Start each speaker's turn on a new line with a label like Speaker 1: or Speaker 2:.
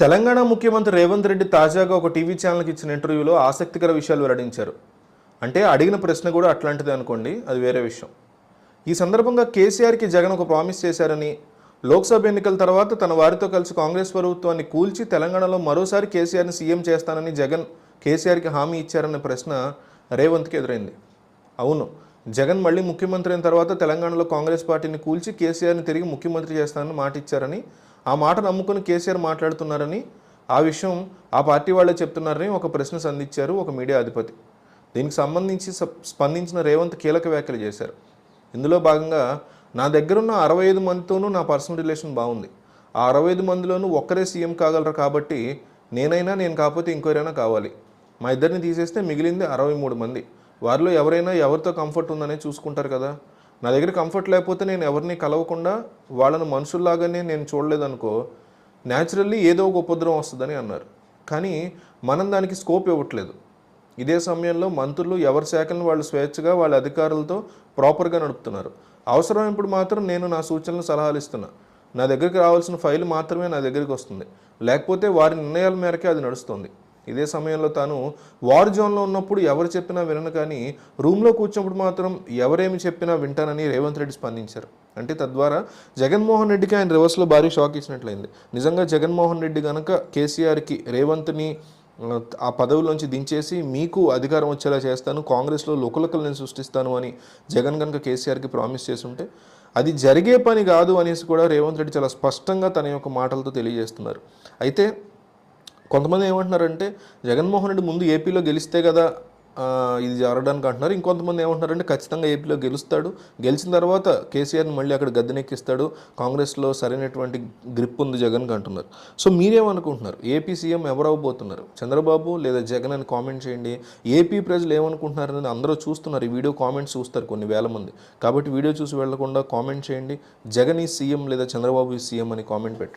Speaker 1: తెలంగాణ ముఖ్యమంత్రి రేవంత్ రెడ్డి తాజాగా ఒక టీవీ ఛానల్కి ఇచ్చిన ఇంటర్వ్యూలో ఆసక్తికర విషయాలు వెల్లడించారు. అంటే అడిగిన ప్రశ్న కూడా అట్లాంటిదే అనుకోండి, అది వేరే విషయం. ఈ సందర్భంగా కేసీఆర్కి జగన్ ఒక ప్రామిస్ చేశారని, లోక్సభ ఎన్నికల తర్వాత తన వారితో కలిసి కాంగ్రెస్ ప్రభుత్వాన్ని కూల్చి తెలంగాణలో మరోసారి కేసీఆర్ని సీఎం చేస్తానని జగన్ కేసీఆర్కి హామీ ఇచ్చారన్న ప్రశ్న రేవంత్కి ఎదురైంది. అవును, జగన్ మళ్ళీ ముఖ్యమంత్రి అయిన తర్వాత తెలంగాణలో కాంగ్రెస్ పార్టీని కూల్చి కేసీఆర్ని తిరిగి ముఖ్యమంత్రి చేస్తానని మాట ఇచ్చారని, ఆ మాట నమ్ముకుని కేసీఆర్ మాట్లాడుతున్నారని, ఆ విషయం ఆ పార్టీ వాళ్ళే చెప్తున్నారని ఒక ప్రశ్న సంధించారు ఒక మీడియా అధిపతి. దీనికి సంబంధించి స్పందించిన రేవంత్ కీలక వ్యాఖ్యలు చేశారు. ఇందులో భాగంగా, నా దగ్గరున్న 65 మందితోనూ నా పర్సనల్ రిలేషన్ బాగుంది. ఆ 65 మందిలోనూ ఒక్కరే సీఎం కాగలరు కాబట్టి నేను కాకపోతే ఇంకోరైనా కావాలి. మా ఇద్దరిని తీసేస్తే మిగిలింది 63 మంది. వారిలో ఎవరైనా ఎవరితో కంఫర్ట్ ఉందనే చూసుకుంటారు కదా. నా దగ్గర కంఫర్ట్ లేకపోతే నేను ఎవరిని కలవకుండా వాళ్ళను మనుషుల్లాగానే నేను చూడలేదనుకో, న్యాచురల్లీ ఏదో ఒక ఉపద్రవం వస్తుందని అన్నారు. కానీ మనం దానికి స్కోప్ ఇవ్వట్లేదు. ఇదే సమయంలో మంత్రులు ఎవరి శాఖలను వాళ్ళు స్వేచ్ఛగా వాళ్ళ అధికారులతో ప్రాపర్గా నడుపుతున్నారు. అవసరమైనప్పుడు మాత్రం నేను నా సూచనలు సలహాలు ఇస్తున్నా. నా దగ్గరికి రావాల్సిన ఫైల్ మాత్రమే నా దగ్గరికి వస్తుంది, లేకపోతే వారి నిర్ణయాల మేరకే అది నడుస్తుంది. ఇదే సమయంలో తాను వార్ జోన్లో ఉన్నప్పుడు ఎవరు చెప్పినా వినను, కానీ రూమ్లో కూర్చున్నప్పుడు మాత్రం ఎవరేమి చెప్పినా వింటానని రేవంత్ రెడ్డి స్పందించారు. అంటే తద్వారా జగన్మోహన్ రెడ్డికి ఆయన రివర్స్లో భారీ షాక్ ఇచ్చినట్లయింది. నిజంగా జగన్మోహన్ రెడ్డి కనుక కేసీఆర్కి రేవంత్ని ఆ పదవిలోంచి దించేసి మీకు అధికారం వచ్చేలా చేస్తాను, కాంగ్రెస్లో లుకలుకలు నేను సృష్టిస్తాను అని జగన్ కనుక కేసీఆర్కి ప్రామిస్ చేస్తుంటే అది జరిగే పని కాదు అనేసి కూడా రేవంత్ రెడ్డి చాలా స్పష్టంగా తన యొక్క మాటలతో తెలియజేస్తున్నారు. అయితే కొంతమంది ఏమంటున్నారంటే, జగన్మోహన్ రెడ్డి ముందు ఏపీలో గెలిస్తే కదా ఇది జరగడానికి అంటున్నారు. ఇంకొంతమంది ఏమంటున్నారంటే, ఖచ్చితంగా ఏపీలో గెలుస్తాడు, గెలిచిన తర్వాత కేసీఆర్ని మళ్ళీ అక్కడ గద్దెనెక్కిస్తాడు, కాంగ్రెస్లో సరైనటువంటి గ్రిప్ ఉంది జగన్కి అంటున్నారు. సో మీరేమనుకుంటున్నారు? ఏపీ సీఎం ఎవరు అవ్వబోతున్నారు, చంద్రబాబు లేదా జగన్ అని కామెంట్ చేయండి. ఏపీ ప్రజలు ఏమనుకుంటున్నారు అనేది అందరూ చూస్తున్నారు. ఈ వీడియో కామెంట్స్ చూస్తారు కొన్ని వేల మంది. కాబట్టి వీడియో చూసి వెళ్లకుండా కామెంట్ చేయండి, జగన్ ఈ సీఎం లేదా చంద్రబాబు ఈ సీఎం అని కామెంట్ పెట్టండి.